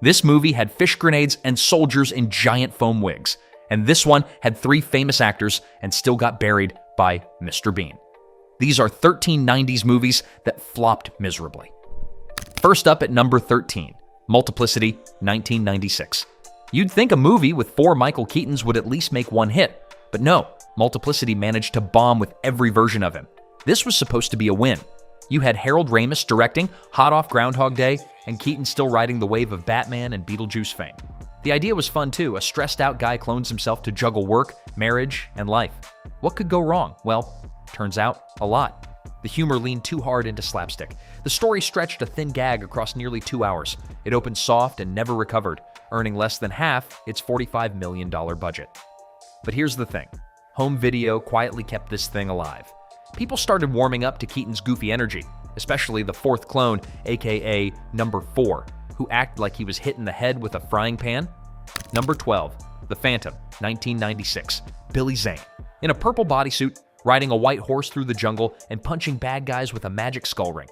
This movie had fish grenades and soldiers in giant foam wigs. And this one had 3 famous actors and still got buried by Mr. Bean. These are 13 90s movies that flopped miserably. First up at number 13, Multiplicity, 1996. You'd think a movie with 4 Michael Keatons would at least make one hit, but no, Multiplicity managed to bomb with every version of him. This was supposed to be a win. You had Harold Ramis directing, hot off Groundhog Day, and Keaton still riding the wave of Batman and Beetlejuice fame. The idea was fun too. A stressed-out guy clones himself to juggle work, marriage, and life. What could go wrong? Well, turns out, a lot. The humor leaned too hard into slapstick. The story stretched a thin gag across nearly 2 hours. It opened soft and never recovered, earning less than half its $45 million budget. But here's the thing. Home video quietly kept this thing alive. People started warming up to Keaton's goofy energy, especially the 4th clone, aka Number 4, who acted like he was hit in the head with a frying pan. Number 12, The Phantom, 1996. Billy Zane. In a purple bodysuit, riding a white horse through the jungle and punching bad guys with a magic skull ring.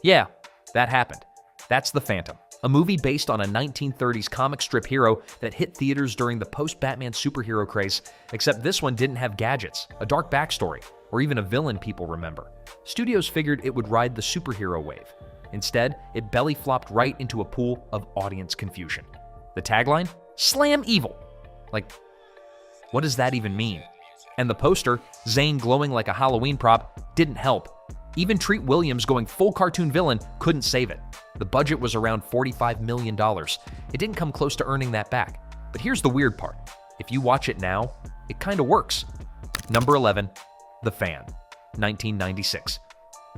Yeah, that happened. That's The Phantom, a movie based on a 1930s comic strip hero that hit theaters during the post-Batman superhero craze, except this one didn't have gadgets, a dark backstory, or even a villain people remember. Studios figured it would ride the superhero wave. Instead, it belly flopped right into a pool of audience confusion. The tagline? Slam evil! Like, what does that even mean? And the poster, Zane glowing like a Halloween prop, didn't help. Even Treat Williams going full cartoon villain couldn't save it. The budget was around $45 million. It didn't come close to earning that back. But here's the weird part. If you watch it now, it kinda works. Number 11, The Fan, 1996.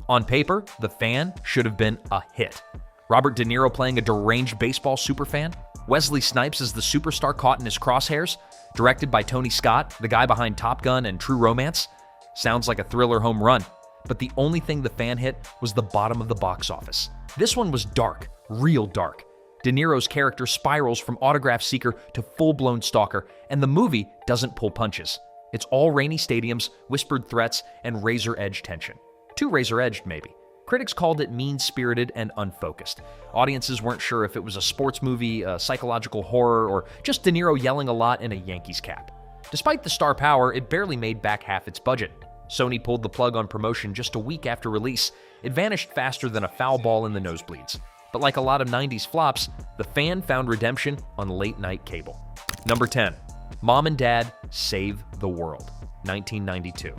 On paper, The Fan should have been a hit. Robert De Niro playing a deranged baseball superfan, Wesley Snipes as the superstar caught in his crosshairs, directed by Tony Scott, the guy behind Top Gun and True Romance. Sounds like a thriller home run. But the only thing The Fan hit was the bottom of the box office. This one was dark, real dark. De Niro's character spirals from autograph seeker to full-blown stalker, and the movie doesn't pull punches. It's all rainy stadiums, whispered threats, and razor-edge tension. Too razor-edged, maybe. Critics called it mean-spirited and unfocused. Audiences weren't sure if it was a sports movie, a psychological horror, or just De Niro yelling a lot in a Yankees cap. Despite the star power, it barely made back half its budget. Sony pulled the plug on promotion just a week after release. It vanished faster than a foul ball in the nosebleeds. But like a lot of 90s flops, The Fan found redemption on late-night cable. Number 10, Mom and Dad Save the World, 1992.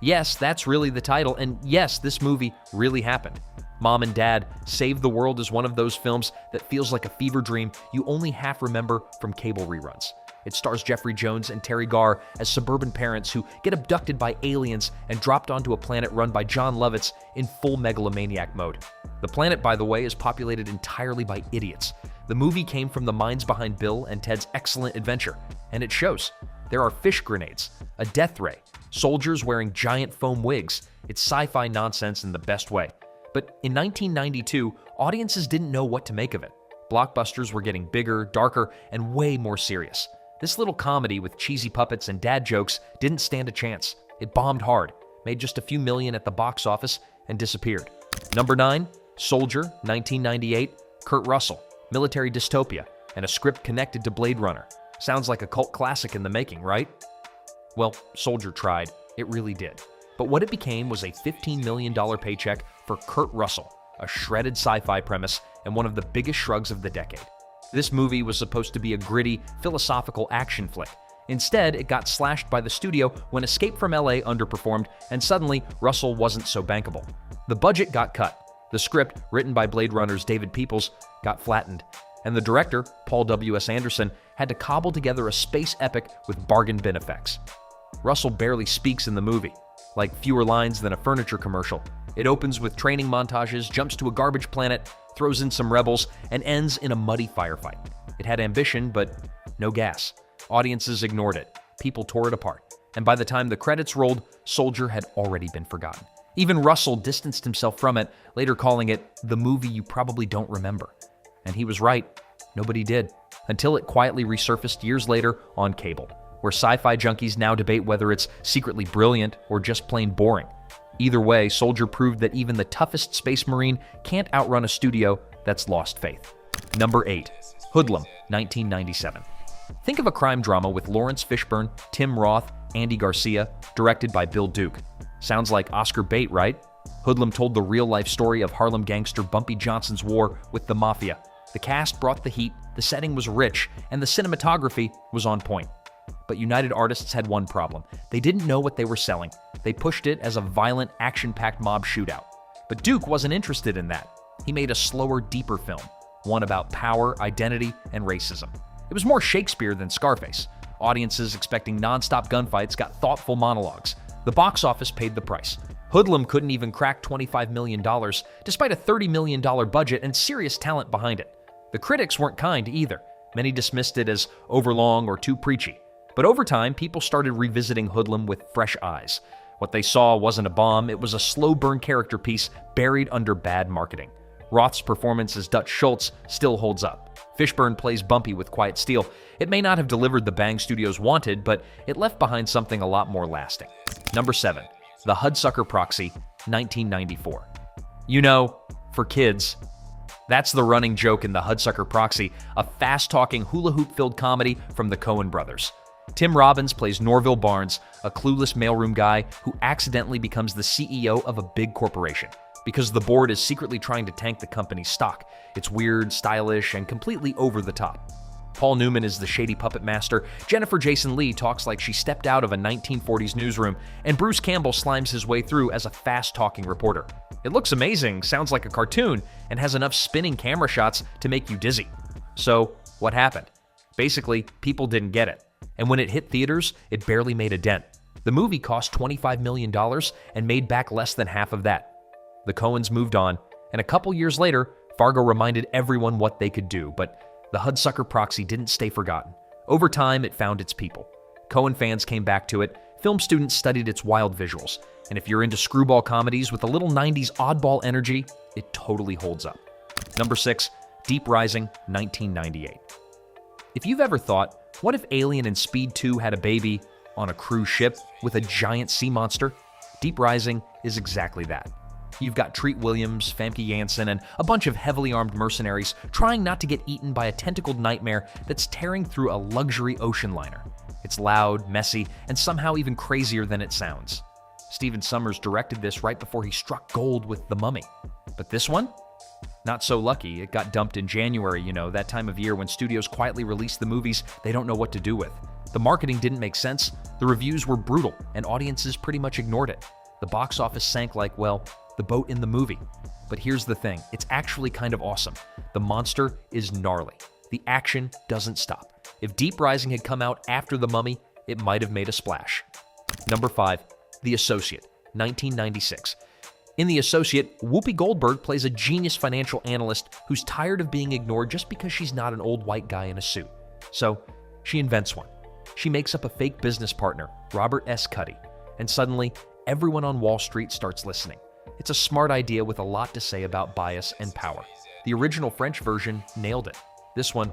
Yes, that's really the title, and yes, this movie really happened. Mom and Dad Save the World is one of those films that feels like a fever dream you only half remember from cable reruns. It stars Jeffrey Jones and Terry Garr as suburban parents who get abducted by aliens and dropped onto a planet run by John Lovitz in full megalomaniac mode. The planet, by the way, is populated entirely by idiots. The movie came from the minds behind Bill and Ted's Excellent Adventure, and it shows. There are fish grenades, a death ray, soldiers wearing giant foam wigs. It's sci-fi nonsense in the best way. But in 1992, audiences didn't know what to make of it. Blockbusters were getting bigger, darker, and way more serious. This little comedy with cheesy puppets and dad jokes didn't stand a chance. It bombed hard, made just a few million at the box office, and disappeared. Number 9, Soldier, 1998, Kurt Russell, military dystopia, and a script connected to Blade Runner. Sounds like a cult classic in the making, right? Well, Soldier tried. It really did. But what it became was a $15 million paycheck for Kurt Russell, a shredded sci-fi premise and one of the biggest shrugs of the decade. This movie was supposed to be a gritty, philosophical action flick. Instead, it got slashed by the studio when Escape from LA underperformed, and suddenly, Russell wasn't so bankable. The budget got cut. The script, written by Blade Runner's David Peoples, got flattened. And the director, Paul W.S. Anderson, had to cobble together a space epic with bargain bin effects. Russell barely speaks in the movie, like fewer lines than a furniture commercial. It opens with training montages, jumps to a garbage planet, throws in some rebels, and ends in a muddy firefight. It had ambition, but no gas. Audiences ignored it. People tore it apart. And by the time the credits rolled, Soldier had already been forgotten. Even Russell distanced himself from it, later calling it the movie you probably don't remember. And he was right. Nobody did. Until it quietly resurfaced years later on cable, where sci-fi junkies now debate whether it's secretly brilliant or just plain boring. Either way, Soldier proved that even the toughest space marine can't outrun a studio that's lost faith. Number 8, Hoodlm, 1997. Think of a crime drama with Lawrence Fishburne, Tim Roth, Andy Garcia, directed by Bill Duke. Sounds like Oscar bait, right? Hoodlm told the real-life story of Harlem gangster Bumpy Johnson's war with the mafia. The cast brought the heat, the setting was rich, and the cinematography was on point. But United Artists had one problem. They didn't know what they were selling. They pushed it as a violent, action-packed mob shootout. But Duke wasn't interested in that. He made a slower, deeper film, one about power, identity, and racism. It was more Shakespeare than Scarface. Audiences expecting non-stop gunfights got thoughtful monologues. The box office paid the price. Hoodlm couldn't even crack $25 million, despite a $30 million budget and serious talent behind it. The critics weren't kind either. Many dismissed it as overlong or too preachy. But over time, people started revisiting Hoodlm with fresh eyes. What they saw wasn't a bomb, it was a slow-burn character piece buried under bad marketing. Roth's performance as Dutch Schultz still holds up. Fishburne plays Bumpy with quiet steel. It may not have delivered the bang studios wanted, but it left behind something a lot more lasting. Number 7. The Hudsucker Proxy, 1994. You know, for kids. That's the running joke in The Hudsucker Proxy, a fast-talking hula-hoop-filled comedy from the Coen brothers. Tim Robbins plays Norville Barnes, a clueless mailroom guy who accidentally becomes the CEO of a big corporation because the board is secretly trying to tank the company's stock. It's weird, stylish, and completely over the top. Paul Newman is the shady puppet master, Jennifer Jason Leigh talks like she stepped out of a 1940s newsroom, and Bruce Campbell slimes his way through as a fast-talking reporter. It looks amazing, sounds like a cartoon, and has enough spinning camera shots to make you dizzy. So, what happened? Basically, people didn't get it. And when it hit theaters, it barely made a dent. The movie cost $25 million and made back less than half of that. The Coens moved on, and a couple years later, Fargo reminded everyone what they could do, but the Hudsucker Proxy didn't stay forgotten. Over time, it found its people. Coen fans came back to it, film students studied its wild visuals, and if you're into screwball comedies with a little 90s oddball energy, it totally holds up. Number 6, Deep Rising, 1998. If you've ever thought, what if Alien and Speed 2 had a baby on a cruise ship with a giant sea monster? Deep Rising is exactly that. You've got Treat Williams, Famke Janssen, and a bunch of heavily armed mercenaries trying not to get eaten by a tentacled nightmare that's tearing through a luxury ocean liner. It's loud, messy, and somehow even crazier than it sounds. Stephen Sommers directed this right before he struck gold with The Mummy. But this one? Not so lucky. It got dumped in January, that time of year when studios quietly release the movies they don't know what to do with. The marketing didn't make sense, the reviews were brutal, and audiences pretty much ignored it. The box office sank like, the boat in the movie. But here's the thing, it's actually kind of awesome. The monster is gnarly. The action doesn't stop. If Deep Rising had come out after The Mummy, it might have made a splash. Number 5, The Associate, 1996. In The Associate, Whoopi Goldberg plays a genius financial analyst who's tired of being ignored just because she's not an old white guy in a suit. So, she invents one. She makes up a fake business partner, Robert S. Cuddy, and suddenly, everyone on Wall Street starts listening. It's a smart idea with a lot to say about bias and power. The original French version nailed it. This one,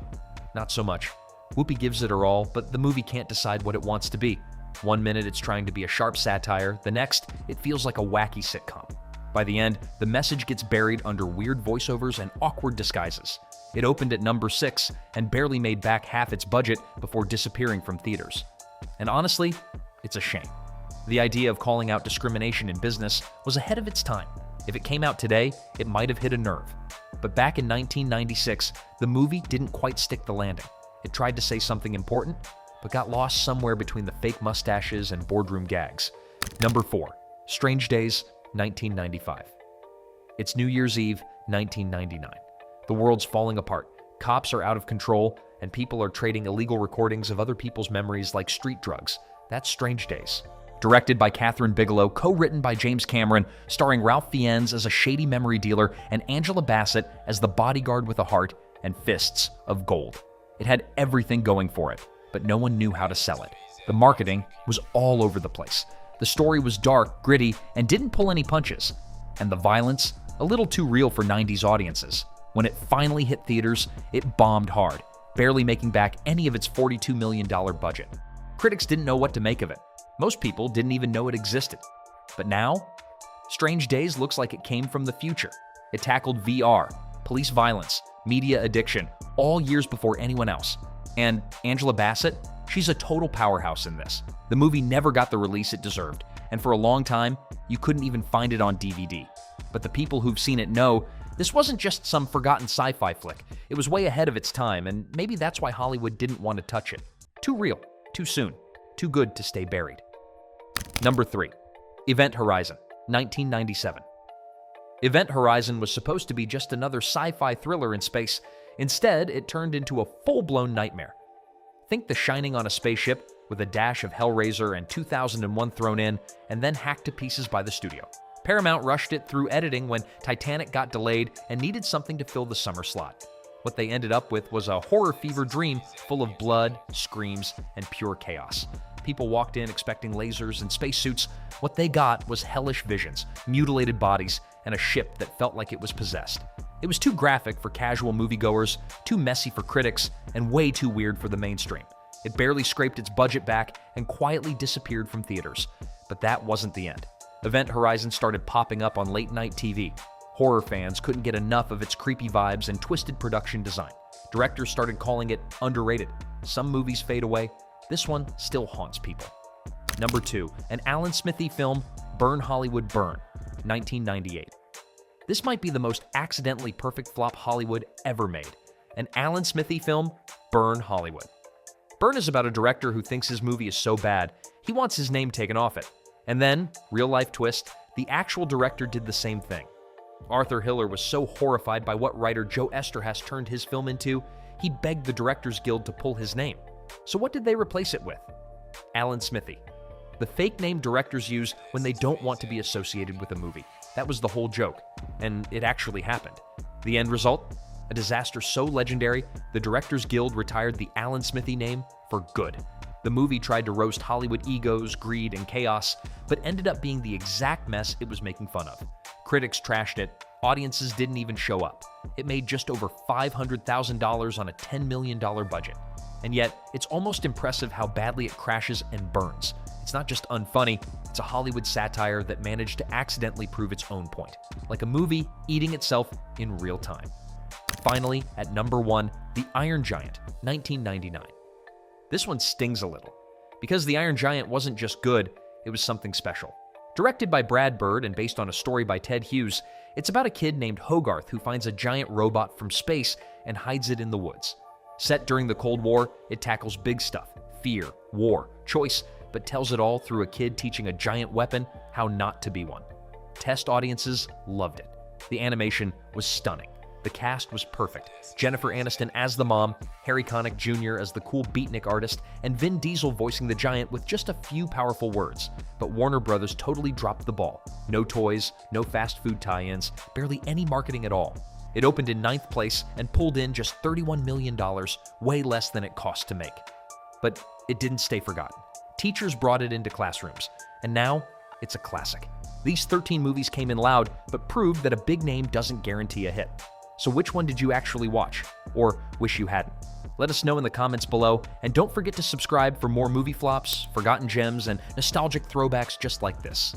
not so much. Whoopi gives it her all, but the movie can't decide what it wants to be. One minute it's trying to be a sharp satire, the next, it feels like a wacky sitcom. By the end, the message gets buried under weird voiceovers and awkward disguises. It opened at number 6 and barely made back half its budget before disappearing from theaters. And honestly, it's a shame. The idea of calling out discrimination in business was ahead of its time. If it came out today, it might have hit a nerve. But back in 1996, the movie didn't quite stick the landing. It tried to say something important, but got lost somewhere between the fake mustaches and boardroom gags. Number 4, Strange Days, 1995. It's New Year's Eve, 1999. The world's falling apart. Cops are out of control, and people are trading illegal recordings of other people's memories like street drugs. That's Strange Days. Directed by Catherine Bigelow, co-written by James Cameron, starring Ralph Fiennes as a shady memory dealer and Angela Bassett as the bodyguard with a heart and fists of gold. It had everything going for it, but no one knew how to sell it. The marketing was all over the place. The story was dark, gritty, and didn't pull any punches. And the violence, a little too real for 90s audiences. When it finally hit theaters, it bombed hard, barely making back any of its $42 million budget. Critics didn't know what to make of it. Most people didn't even know it existed. But now, Strange Days looks like it came from the future. It tackled VR, police violence, Media Addiction, all years before anyone else. And Angela Bassett, she's a total powerhouse in this. The movie never got the release it deserved, and for a long time, you couldn't even find it on DVD. But the people who've seen it know this wasn't just some forgotten sci-fi flick. It was way ahead of its time, and maybe that's why Hollywood didn't want to touch it. Too real, too soon, too good to stay buried. Number 3. Event Horizon, 1997. Event Horizon was supposed to be just another sci-fi thriller in space. Instead, it turned into a full-blown nightmare. Think The Shining on a spaceship with a dash of Hellraiser and 2001 thrown in, and then hacked to pieces by the studio. Paramount rushed it through editing when Titanic got delayed and needed something to fill the summer slot. What they ended up with was a horror fever dream full of blood, screams, and pure chaos. People walked in expecting lasers and spacesuits. What they got was hellish visions, mutilated bodies, and a ship that felt like it was possessed. It was too graphic for casual moviegoers, too messy for critics, and way too weird for the mainstream. It barely scraped its budget back and quietly disappeared from theaters. But that wasn't the end. Event Horizon started popping up on late-night TV. Horror fans couldn't get enough of its creepy vibes and twisted production design. Directors started calling it underrated. Some movies fade away. This one still haunts people. Number 2, an Alan Smithy film, Burn Hollywood Burn, 1998. This might be the most accidentally perfect flop Hollywood ever made. An Alan Smithy film, Burn Hollywood. Burn is about a director who thinks his movie is so bad, he wants his name taken off it. And then, real-life twist, the actual director did the same thing. Arthur Hiller was so horrified by what writer Joe Esterhaz turned his film into, he begged the Directors Guild to pull his name. So what did they replace it with? Alan Smithy. The fake name directors use when they don't want to be associated with a movie. That was the whole joke, and it actually happened. The end result? A disaster so legendary, the Directors Guild retired the Alan Smithy name for good. The movie tried to roast Hollywood egos, greed, and chaos, but ended up being the exact mess it was making fun of. Critics trashed it, audiences didn't even show up. It made just over $500,000 on a $10 million budget. And yet, it's almost impressive how badly it crashes and burns. It's not just unfunny, it's a Hollywood satire that managed to accidentally prove its own point, like a movie eating itself in real time. Finally, at number 1, The Iron Giant, 1999. This one stings a little, because The Iron Giant wasn't just good, it was something special. Directed by Brad Bird and based on a story by Ted Hughes, it's about a kid named Hogarth who finds a giant robot from space and hides it in the woods. Set during the Cold War, it tackles big stuff, fear, war, choice, but tells it all through a kid teaching a giant weapon how not to be one. Test audiences loved it. The animation was stunning. The cast was perfect. Jennifer Aniston as the mom, Harry Connick Jr. as the cool beatnik artist, and Vin Diesel voicing the giant with just a few powerful words. But Warner Brothers totally dropped the ball. No toys, no fast food tie-ins, barely any marketing at all. It opened in 9th place and pulled in just $31 million, way less than it cost to make. But it didn't stay forgotten. Teachers brought it into classrooms, and now it's a classic. These 13 movies came in loud, but proved that a big name doesn't guarantee a hit. So which one did you actually watch? Or wish you hadn't? Let us know in the comments below, and don't forget to subscribe for more movie flops, forgotten gems, and nostalgic throwbacks just like this.